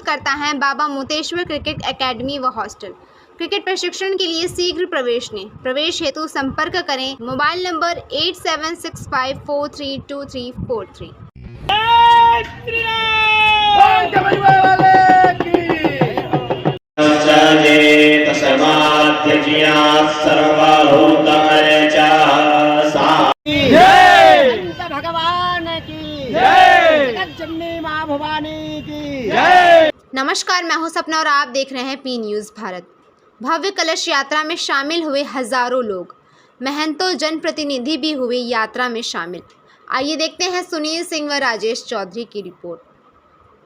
करता है बाबा मोतेश्वर cricket academy व हॉस्टल। क्रिकेट प्रशिक्षण के लिए शीघ्र प्रवेश लें। प्रवेश हेतु संपर्क करें मोबाइल नंबर 8765432343। भगवान की जय, जगन्नाथ मां भवानी की जय। नमस्कार, मैं हूं सपना और आप देख रहे हैं पी न्यूज़ भारत। भव्य कलश यात्रा में शामिल हुए हजारों लोग, महंतों जनप्रतिनिधि भी हुए यात्रा में शामिल। आइए देखते हैं सुनील सिंह व राजेश चौधरी की रिपोर्ट।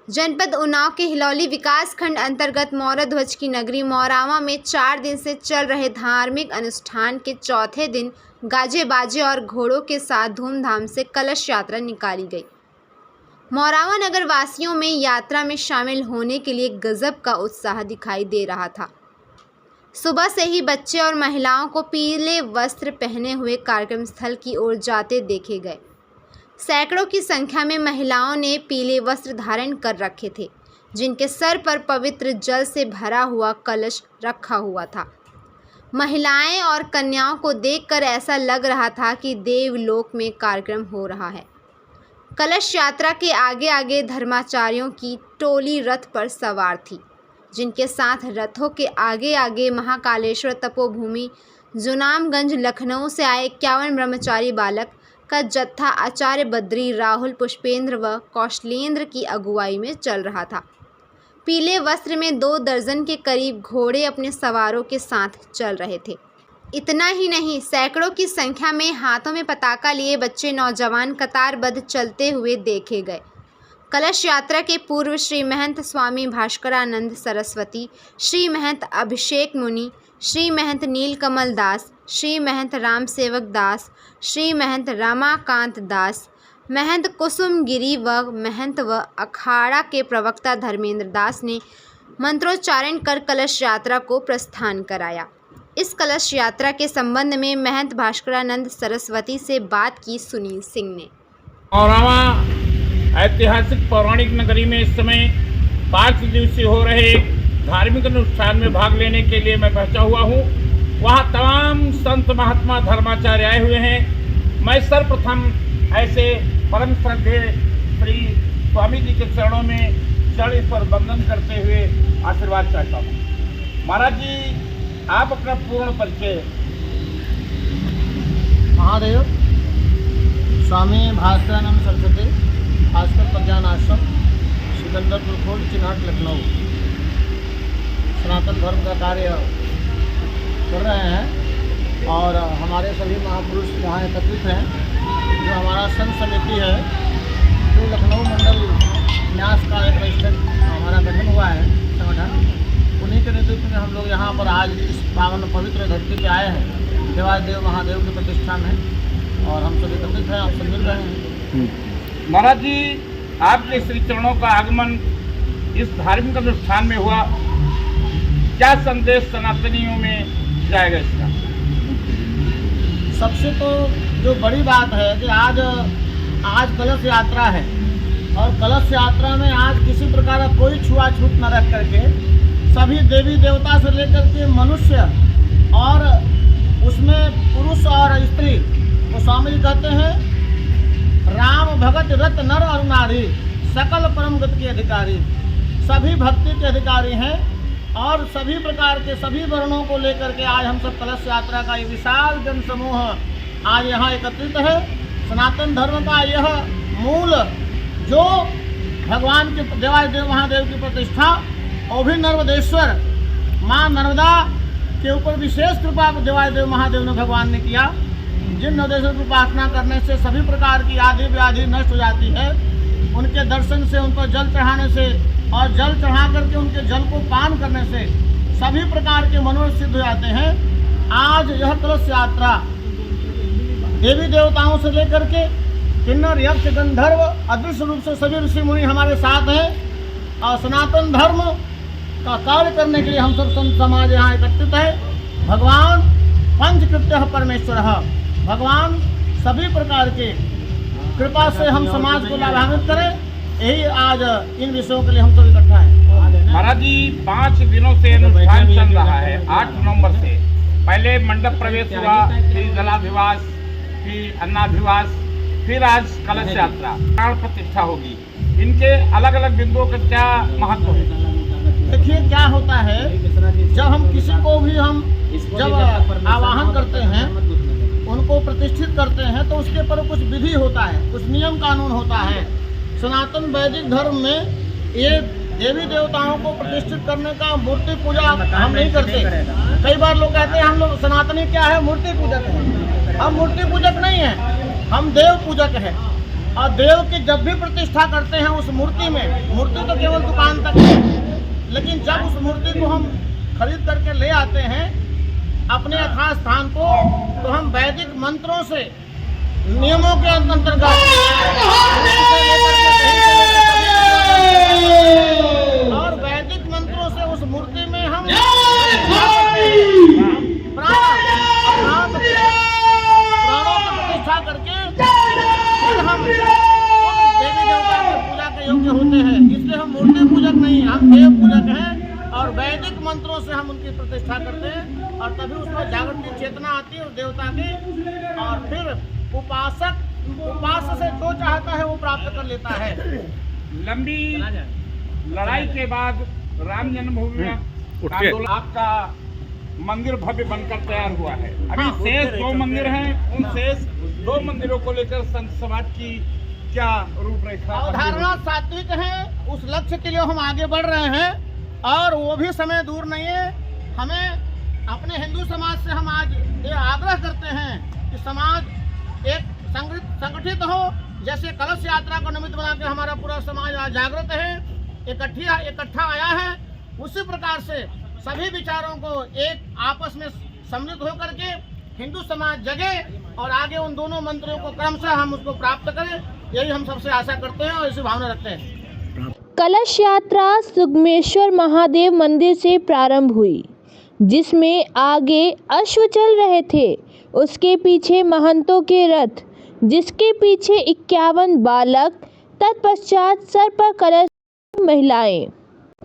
जनपद उन्नाव के हिलौली विकास खंड अंतर्गत मौराध्वज की नगरी मौरावा में 4 दिन से चल रहे धार्मिक अनुष्ठान के चौथे दिन गाजे बाजे और घोड़ों के साथ धूमधाम से कलश यात्रा निकाली गई। मौरावा नगर वासियों में यात्रा में शामिल होने के लिए गजब का उत्साह दिखाई दे रहा था। सुबह से ही बच्चे और महिलाओं को पीले वस्त्र पहने हुए कार्यक्रम स्थल की ओर जाते देखे गए। सैकड़ों की संख्या में महिलाओं ने पीले वस्त्र धारण कर रखे थे, जिनके सर पर पवित्र जल से भरा हुआ कलश रखा हुआ था। महिलाएं और कन्याओं को देखकर ऐसा लग रहा था कि देवलोक में कार्यक्रम हो रहा है। कलश यात्रा के आगे आगे धर्माचार्यों की टोली रथ पर सवार थी, जिनके साथ रथों के आगे आगे महाकालेश्वर तपोभूमि जुनामगंज लखनऊ से आए 51 ब्रह्मचारी बालक का जत्था आचार्य बद्री, राहुल, पुष्पेंद्र व कौशलेंद्र की अगुवाई में चल रहा था। पीले वस्त्र में 2 दर्जन के करीब घोड़े अपने सवारों के साथ चल रहे थे। इतना ही नहीं, सैकड़ों की संख्या में हाथों में पताका लिए बच्चे नौजवान कतारबद्ध चलते हुए देखे गए। कलश यात्रा के पूर्व श्री महंत स्वामी भास्करानंद सरस्वती, श्री महंत अभिषेक मुनि, श्री महंत नीलकमल दास, श्री महंत राम सेवक दास, श्री महंत रमाकांत दास, महंत कुसुमगिरी व महंत व अखाड़ा के प्रवक्ता धर्मेंद्र दास ने मंत्रोच्चारण कर कलश यात्रा को प्रस्थान कराया। इस कलश यात्रा के संबंध में महंत भास्करानंद सरस्वती से बात की सुनील सिंह ने। मौरावा ऐतिहासिक पौराणिक नगरी में इस समय 5 दिवसीय हो रहे धार्मिक अनुष्ठान में भाग लेने के लिए मैं पहुंचा हुआ हूं। वहां तमाम संत महात्मा धर्माचार्य आए हुए हैं। मैं सर्वप्रथम ऐसे परम श्रद्धेय श्री स्वामी जी के चरणों में चरण पर वंदन करते हुए आशीर्वाद चाहता हूँ। महाराज जी, आप अपना पूर्ण परिचय। महादेव स्वामी भास्करानंद सरस्वती, भास्कर प्रज्ञान आश्रम, सिकंदरपुर खोल, चिन्हट, लखनऊ। सनातन धर्म का कार्य कर रहे हैं और हमारे सभी महापुरुष यहाँ एकत्रित हैं। जो हमारा संत समिति है, जो लखनऊ मंडल न्यास का एक रजिस्टर्ड हमारा गठन हुआ है संगठन, उन्हीं के नेतृत्व में हम लोग यहाँ पर आज इस पावन पवित्र धरती पे आए हैं। देवादेव महादेव की प्रतिष्ठा में और हम सब एकत्रित हैं, आप सब मिल रहे हैं। महाराज जी, आपके श्री चरणों का आगमन इस धार्मिक अनुष्ठान में हुआ, क्या संदेश सनातनियों में जाएगा इसका? सबसे तो जो बड़ी बात है कि आज कलश यात्रा है और कलश यात्रा में आज किसी प्रकार का कोई छुआछूत न रख करके सभी देवी देवता से लेकर के मनुष्य और उसमें पुरुष और स्त्री को स्वामी जी कहते हैं राम भगत रत नर और नारी सकल परम गति के अधिकारी, सभी भक्ति के अधिकारी हैं और सभी प्रकार के सभी वर्णों को लेकर के आज हम सब कलश यात्रा का ये विशाल जन समूह आज यहाँ एकत्रित है। सनातन धर्म का यह मूल जो भगवान के देवादेव महादेव की प्रतिष्ठा और भी नर्मदेश्वर माँ नर्मदा के ऊपर विशेष कृपा देवादेव महादेव ने भगवान ने किया। जिन नर्मदेश्वर की उपासना करने से सभी प्रकार की आदि व्याधि नष्ट हो जाती है, उनके दर्शन से, उनको जल चढ़ाने से और जल चढ़ा करके उनके जल को पान करने से सभी प्रकार के मनोरथ सिद्ध हो जाते हैं। आज यह कलश यात्रा देवी देवताओं से लेकर के किन्नर, यक्ष, गंधर्व, अदृश्य रूप से सभी ऋषि मुनि हमारे साथ हैं और सनातन धर्म का कार्य करने के लिए हम सब संत समाज यहाँ एकत्रित है। भगवान पंचकृत्य परमेश्वर, भगवान सभी प्रकार के कृपा से हम समाज को लाभान्वित करें, यही आज इन विषयों के लिए हम सब इकट्ठा हैं। 5 दिनों से अनुष्ठान चल रहा है। 8 नवंबर से पहले मंडप प्रवेश हुआ, फिर जलाभिवास, फिर अन्नाभिवास, फिर आज कलश यात्रा, प्राण प्रतिष्ठा होगी। इनके अलग अलग बिंदुओं का क्या महत्व है? देखिए क्या होता है, जब हम किसी को भी जब आवाहन करते हैं, उनको प्रतिष्ठित करते हैं, तो उसके पर कुछ विधि होता है, कुछ नियम कानून होता है। सनातन वैदिक धर्म में ये देवी देवताओं को प्रतिष्ठित करने का मूर्ति पूजा हम नहीं करते। कई बार लोग कहते हैं हम लोग सनातनी क्या है, मूर्ति पूजक है। हम मूर्ति पूजक नहीं है, हम देव पूजक है। और देव की जब भी प्रतिष्ठा करते हैं उस मूर्ति में, मूर्ति तो केवल दुकान तक है, लेकिन जब उस मूर्ति को हम खरीद करके ले आते हैं अपने यथा स्थान को, तो हम वैदिक मंत्रों से, नियमों के अंतर्गत और वैदिक मंत्रों से उस मूर्ति में हम प्राणों की प्रतिष्ठा करके फिर हम देवी देवता की पूजा के योग्य होते हैं। इसलिए हम मूर्ति पूजक नहीं, हम देव पूजक हैं और वैदिक मंत्रों से हम उनकी प्रतिष्ठा करते हैं, और तभी उसमें जागृति चेतना आती है उस देवता की, और फिर उपासक से जो चाहता है वो प्राप्त कर लेता है। लंबी लड़ाई के बाद राम जन्मभूमि में आंदोलन, आपका मंदिर भव्य बनकर तैयार हुआ है। अभी शेष 2 मंदिर हैं, उन शेष 2 मंदिरों को लेकर संत समाज की क्या रूपरेखा? अवधारणा सात्विक है, उस लक्ष्य के लिए हम आगे बढ़ रहे हैं, और वो भी समय दूर नहीं है। हमें अपने हिंदू समाज से हम आज ये आग्रह करते हैं कि समाज एक संगठित हो। जैसे कलश यात्रा को निमित्त बना के हमारा पूरा समाज आज जागृत है, इकट्ठा आया है, उसी प्रकार से सभी विचारों को एक आपस में सम्मिलित होकर के हिंदू समाज जगे और आगे उन दोनों मंत्रियों को क्रमशः हम उसको प्राप्त करें, यही हम सबसे आशा करते हैं और इसी भावना रखते हैं। कलश यात्रा सुगमेश्वर महादेव मंदिर से प्रारंभ हुई, जिसमें आगे अश्व चल रहे थे, उसके पीछे महंतों के रथ, जिसके पीछे 51 बालक, तत्पश्चात सर पर कलश महिलाएं।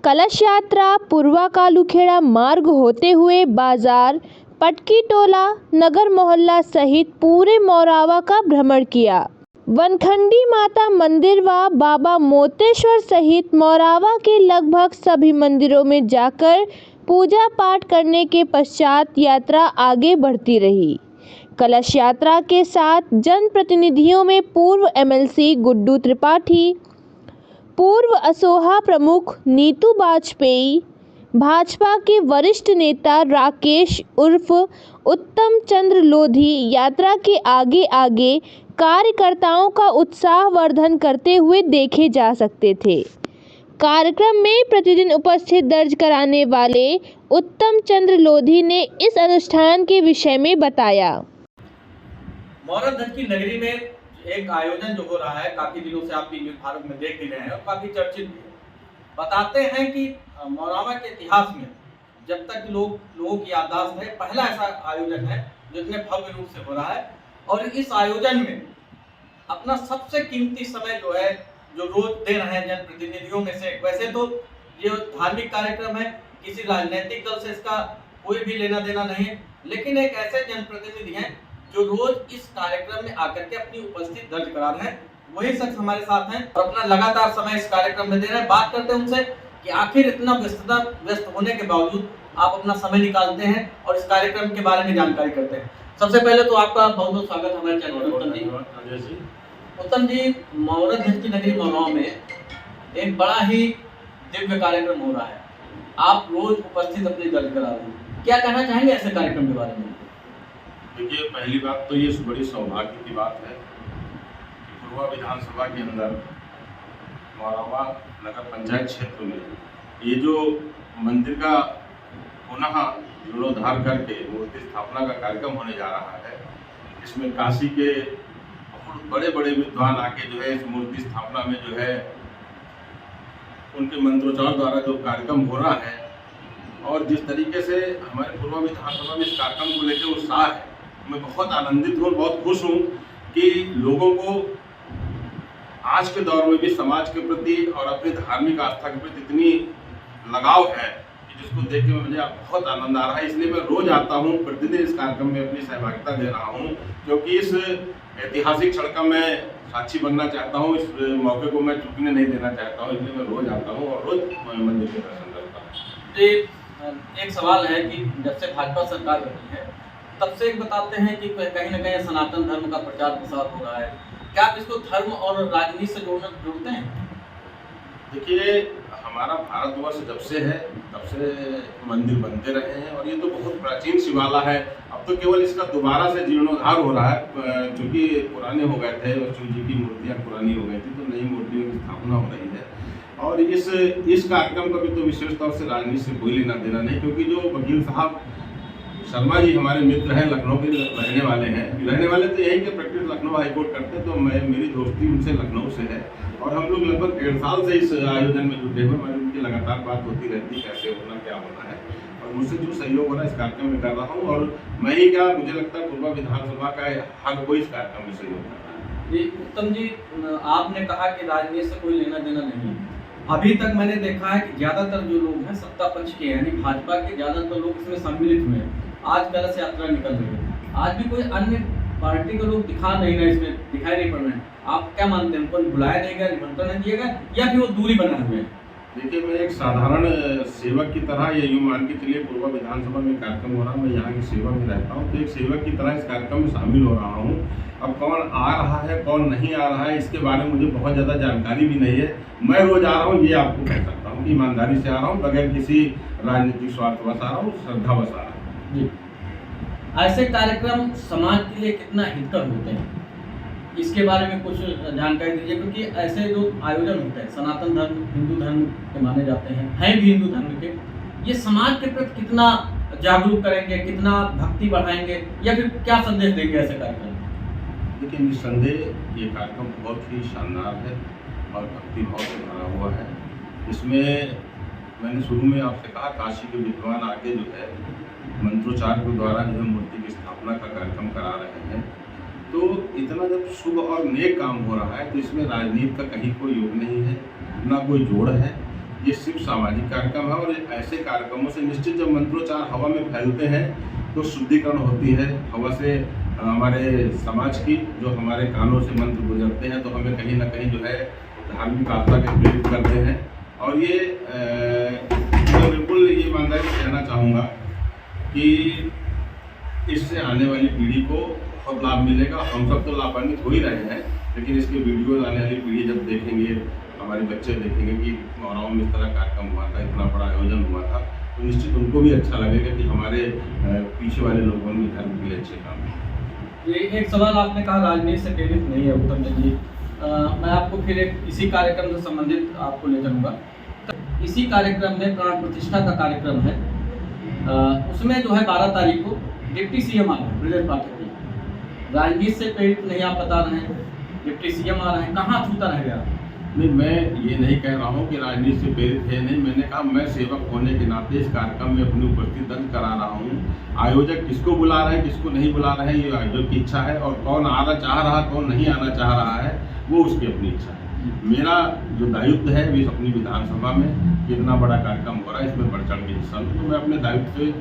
कलश यात्रा पूर्वा कालूखेड़ा मार्ग होते हुए बाजार, पटकी टोला, नगर मोहल्ला सहित पूरे मोरावा का भ्रमण किया। वनखंडी माता मंदिर व बाबा मोतेश्वर सहित मोरावा के लगभग सभी मंदिरों में जाकर पूजा पाठ करने के पश्चात यात्रा आगे बढ़ती रही। कलश यात्रा के साथ जनप्रतिनिधियों में पूर्व एमएलसी गुड्डू त्रिपाठी, पूर्व असोहा प्रमुख नीतू वाजपेयी, भाजपा के वरिष्ठ नेता राकेश उर्फ उत्तम चंद्र लोधी यात्रा के आगे आगे कार्यकर्ताओं का उत्साहवर्धन करते हुए देखे जा सकते थे। कार्यक्रम में प्रतिदिन उपस्थित दर्ज कराने वाले उत्तम चंद्र लोधी ने इस अनुष्ठान के विषय में बताया। मौरत ध्वज की नगरी में एक आयोजन जो हो रहा है, काफी दिनों से आप न्यूज़ भारत में देख भी रहे हैं और काफी चर्चित भी है। बताते हैं कि मोरावा के इतिहास में जब तक लोगों की याददाश्त है, पहला ऐसा आयोजन है जो इतने भव्य रूप से हो रहा है, और इस आयोजन में अपना सबसे कीमती समय जो है जो रोज दे रहे हैं जनप्रतिनिधियों में से। वैसे तो ये धार्मिक कार्यक्रम है, किसी राजनीतिक दल से इसका कोई भी लेना देना नहीं है, लेकिन एक ऐसे जनप्रतिनिधि हैं जो रोज इस कार्यक्रम में आकर के अपनी उपस्थिति दर्ज करा रहे हैं। वही शख्स हमारे साथ हैं और अपना लगातार समय इस कार्यक्रम में दे रहे हैं। बात करते हैं उनसे कि आखिर इतना व्यस्त होने के बावजूद आप अपना समय निकालते हैं और इस कार्यक्रम के बारे में जानकारी करते हैं। सबसे पहले तो आपका बहुत बहुत स्वागत हमारे चैनल पर। उत्तम जी, मौरत ध्वज की नगरी मोरावा में एक बड़ा ही दिव्य कार्यक्रम हो रहा है, आप रोज उपस्थित अपनी दर्ज करा रहे हैं, क्या कहना चाहेंगे ऐसे कार्यक्रम के बारे में? देखिए, पहली बात तो ये बड़ी सौभाग्य की बात है कि पूर्वा विधानसभा के अंदर मोरावा नगर पंचायत क्षेत्र में ये जो मंदिर का पुनः जीर्णोद्धार करके मूर्ति स्थापना का कार्यक्रम होने जा रहा है, इसमें काशी के बहुत बड़े बड़े विद्वान आके जो है इस मूर्ति स्थापना में जो है उनके मंत्रोच्चार द्वारा जो कार्यक्रम हो रहा है, और जिस तरीके से हमारे पूर्वा विधानसभा में इस कार्यक्रम को लेकर उत्साह है, मैं बहुत आनंदित हूँ, बहुत खुश हूँ कि लोगों को आज के दौर में भी समाज के प्रति और अपनी धार्मिक आस्था के प्रति इतनी लगाव है कि जिसको देख के मुझे बहुत आनंद आ रहा है। इसलिए मैं रोज आता हूँ, प्रतिदिन इस कार्यक्रम में अपनी सहभागिता दे रहा हूँ, क्योंकि इस ऐतिहासिक क्षण का मैं साक्षी बनना चाहता हूँ। इस मौके को मैं चूकने नहीं देना चाहता हूँ, इसलिए मैं रोज आता हूँ और रोज मंदिर के दर्शन करता हूँ। ये एक सवाल है कि जब से भाजपा सरकार बनी है तब से एक बताते हैं कि कहीं ना कहीं सनातन धर्म का प्रचार प्रसार हो रहा है, क्या आप इसको धर्म और राजनीति से जोड़ते हैं? देखिए, हमारा भारतवर्ष जब से है तब से मंदिर बनते रहे हैं और ये तो बहुत प्राचीन शिवाला है। अब तो केवल इसका दोबारा से जीर्णोद्धार हो रहा है, क्योंकि पुराने हो गए थे और शिव जी की मूर्तियाँ पुरानी हो गई थी, तो नई मूर्तियों की स्थापना हो रही है। और इस कार्यक्रम का भी तो विशेष तौर से राजनीति से कोई लेना देना नहीं, क्योंकि जो वकील साहब शर्मा जी हमारे मित्र हैं, लखनऊ के रहने वाले तो यहीं के प्रैक्टिस लखनऊ हाईकोर्ट करते, तो मेरी दोस्ती उनसे लखनऊ से है और हम लोग लगभग 1.5 साल से इस आयोजन में जुटे हुए। हमारी उनकी लगातार बात होती रहती है कैसे होना, क्या होना है, और मुझसे जो सहयोग हो रहा है इस कार्यक्रम में कर रहा हूँ। और मैं ही क्या, मुझे लगता है पूर्वा विधानसभा का हर कोई इस कार्यक्रम में सहयोग कर रहा है। जी उत्तम जी, आपने कहा कि राजनीति से कोई लेना देना नहीं है। अभी तक मैंने देखा है कि ज़्यादातर जो लोग हैं सत्ता पक्ष के, यानी भाजपा के ज़्यादातर लोग इसमें सम्मिलित हुए हैं। आज कलश यात्रा निकल रही है, आज भी कोई अन्य पार्टी के लोग दिखाई नहीं पड़ रहे हैं। आप क्या मानते हैं, उनको बुलाया नहीं गया, निमंत्रण नहीं दिया गया, या फिर वो दूरी बनाए हुए हैं? देखिए, मैं एक साधारण सेवक की तरह, ये यूँ मान के चलिए पूर्वा विधानसभा में कार्यक्रम हो रहा है, मैं यहाँ की सेवा में रहता हूँ, तो एक सेवक की तरह इस कार्यक्रम में शामिल हो रहा हूँ। अब कौन आ रहा है कौन नहीं आ रहा है इसके बारे में मुझे बहुत ज़्यादा जानकारी भी नहीं है। मैं रोज आ रहा हूँ, ये आपको कह सकता हूँ कि ईमानदारी से आ रहा हूँ, बगैर किसी राजनीतिक स्वार्थवश आ रहा हूँ, श्रद्धावश आ रहा हूँ। जी, ऐसे कार्यक्रम समाज के लिए कितना हितकर होते हैं, इसके बारे में कुछ जानकारी दीजिए, क्योंकि ऐसे जो आयोजन होते हैं सनातन धर्म हिंदू धर्म के माने जाते हैं भी हिंदू धर्म के, ये समाज के प्रति कितना जागरूक करेंगे, कितना भक्ति बढ़ाएंगे, या फिर क्या संदेश देंगे ऐसे कार्यक्रम? देखिए, निस्संदेह ये कार्यक्रम बहुत ही शानदार है और भक्ति भाव से भरा हुआ है। इसमें मैंने शुरू में आपसे कहा, काशी के विद्वान आके जो है मंत्रोच्चार के द्वारा जो है मूर्ति की स्थापना का कार्यक्रम करा रहे हैं। तो इतना जब शुभ और नेक काम हो रहा है तो इसमें राजनीति का कहीं कोई योग नहीं है, ना कोई जोड़ है। ये सिर्फ सामाजिक कार्यक्रम है और ऐसे कार्यक्रमों से निश्चित जब मंत्रोच्चार हवा में फैलते हैं तो शुद्धिकरण होती है हवा से। हमारे समाज की जो हमारे कानों से मंत्र गुजरते हैं तो हमें कहीं ना कहीं जो है धार्मिक आस्था के प्रेरित करते हैं। और ये मैं बिल्कुल ये ईमानदारी से कहना चाहूँगा कि इससे आने वाली पीढ़ी को बहुत लाभ मिलेगा। हम सब तो लाभान्वित हो ही रहे हैं, लेकिन इसके वीडियो आने वाली पीढ़ी जब देखेंगे, हमारे बच्चे देखेंगे कि मौराओं में इस तरह कार्यक्रम हुआ था, इतना बड़ा आयोजन हुआ था, तो निश्चित उनको भी अच्छा लगेगा कि हमारे पीछे वाले लोगों ने धर्म के लिए अच्छे काम किए। ये एक सवाल आपने कहा राजनीति से प्रेरित नहीं है उत्तम जी, मैं आपको फिर एक इसी कार्यक्रम से संबंधित आपको ले जाऊँगा। इसी कार्यक्रम में प्राण प्रतिष्ठा का कार्यक्रम है, उसमें जो है 12 तारीख को डिप्टी सीएम आ रहे हैं ब्रजेश पाठक जी। राजनीति से प्रेरित नहीं आप बता रहे हैं, डिप्टी सीएम आ रहे हैं, कहाँ छूता रह गया? नहीं, मैं ये नहीं कह रहा हूँ कि राजनीति से प्रेरित है, नहीं। मैंने कहा मैं सेवक होने के नाते इस कार्यक्रम में अपनी उपस्थिति दर्ज करा रहा हूँ। आयोजक किसको बुला रहे हैं किसको नहीं बुला रहे हैं ये आयोजक की इच्छा है, और कौन आना चाह रहा है कौन नहीं आना चाह रहा है वो उसकी अपनी इच्छा है। मेरा जो दायित्व है वो अपनी विधानसभा में कितना बड़ा कार्यक्रम हो रहा है इसमें बढ़ चढ़ के हिस्सा लूँ, तो मैं अपने दायित्व से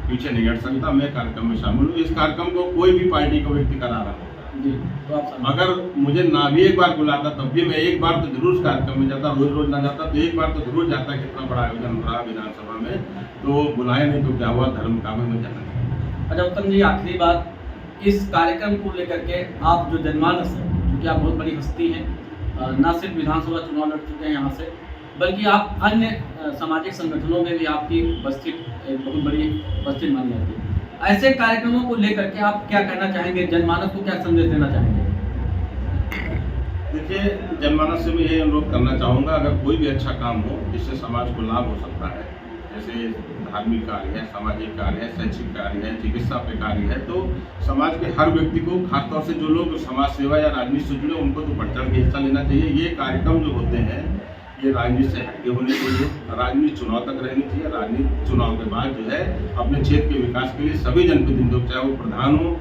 पीछे नहीं हट सकता। मैं कार्यक्रम में शामिल हूँ। इस कार्यक्रम को कोई भी पार्टी का व्यक्ति करा रहा होता है जी, तो आप अगर मुझे ना भी एक बार बुलाता तब भी मैं एक बार तो जरूर कार्यक्रम में जाता, रोज रोज ना जाता तो एक बार तो जरूर जाता। कितना बड़ा आयोजन हो रहा है विधानसभा में, तो बुलाए नहीं तो क्या हुआ, धर्म काम है, मैं जाना चाहिए। अच्छा उत्तम जी, आखिरी बात, इस कार्यक्रम को लेकर के आप जो जनमानस है, क्योंकि आप बहुत बड़ी हस्ती हैं, न सिर्फ विधानसभा चुनाव लड़ चुके हैं यहाँ से, बल्कि आप अन्य सामाजिक संगठनों में भी आपकी उपस्थित एक बहुत बड़ी उपस्थित मानी जाती है। ऐसे कार्यक्रमों को लेकर के आप क्या कहना चाहेंगे, जनमानस को क्या संदेश देना चाहेंगे? देखिए, जनमानस से मैं यही अनुरोध करना चाहूँगा, अगर कोई भी अच्छा काम हो जिससे समाज को लाभ हो सकता है, जैसे धार्मिक कार्य है, सामाजिक कार्य है, शैक्षिक कार्य है, चिकित्सा पे कार्य है, तो समाज के हर व्यक्ति को, खासतौर से जो लोग समाज सेवा या राजनीति से जुड़े उनको तो बढ़ चढ़ के हिस्सा लेना चाहिए। ये कार्यक्रम जो होते हैं ये राजनीति से हटके होने चाहिए। राजनीति चुनाव तक रहनी चाहिए। राजनीति चुनाव के बाद जो है अपने क्षेत्र के विकास के लिए सभी जनप्रतिनिधियों, चाहे वो प्रधान हो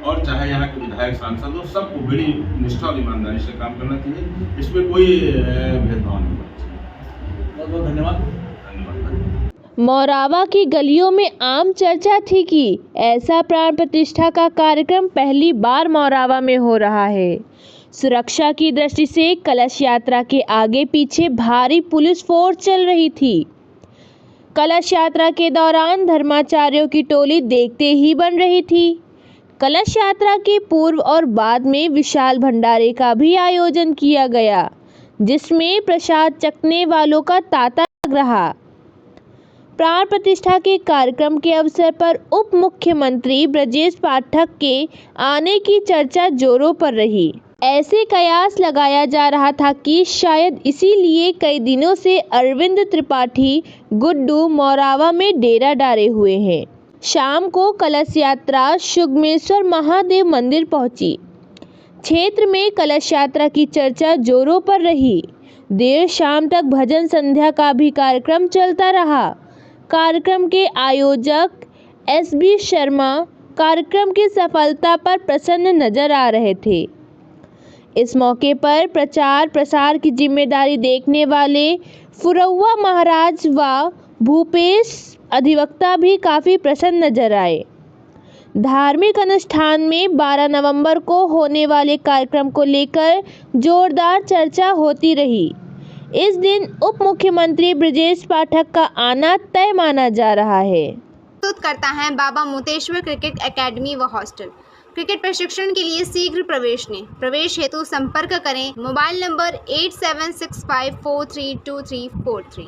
और चाहे यहाँ के विधायक सांसद हो, सबको बड़ी निष्ठा और ईमानदारी से काम करना चाहिए। इसमें कोई भेदभाव नहीं होना चाहिए। बहुत बहुत धन्यवाद। धन्यवाद। मौरावा की गलियों में आम चर्चा थी कि ऐसा प्राण प्रतिष्ठा का कार्यक्रम पहली बार मौरावा में हो रहा है। सुरक्षा की दृष्टि से कलश यात्रा के आगे पीछे भारी पुलिस फोर्स चल रही थी। कलश यात्रा के दौरान धर्माचार्यों की टोली देखते ही बन रही थी। कलश यात्रा के पूर्व और बाद में विशाल भंडारे का भी आयोजन किया गया, जिसमें प्रसाद चखने वालों का तांता लग रहा। प्राण प्रतिष्ठा के कार्यक्रम के अवसर पर उप मुख्यमंत्री ब्रजेश पाठक के आने की चर्चा जोरों पर रही। ऐसे कयास लगाया जा रहा था कि शायद इसीलिए कई दिनों से अरविंद त्रिपाठी गुड्डू मौरावा में डेरा डाले हुए हैं। शाम को कलश यात्रा सुगमेश्वर महादेव मंदिर पहुंची। क्षेत्र में कलश यात्रा की चर्चा जोरों पर रही। देर शाम तक भजन संध्या का भी कार्यक्रम चलता रहा। कार्यक्रम के आयोजक SB शर्मा कार्यक्रम की सफलता पर प्रसन्न नजर आ रहे थे। इस मौके पर प्रचार प्रसार की जिम्मेदारी देखने वाले फुरौआ महाराज व भूपेश अधिवक्ता भी काफ़ी प्रसन्न नजर आए। धार्मिक अनुष्ठान में 12 नवंबर को होने वाले कार्यक्रम को लेकर जोरदार चर्चा होती रही। इस दिन उप मुख्यमंत्री ब्रजेश पाठक का आना तय माना जा रहा है। प्रस्तुत करता है बाबा मोतेश्वर क्रिकेट एकेडमी व हॉस्टल। क्रिकेट प्रशिक्षण के लिए शीघ्र प्रवेश लें। प्रवेश हेतु संपर्क करें। Mobile number 8765432343।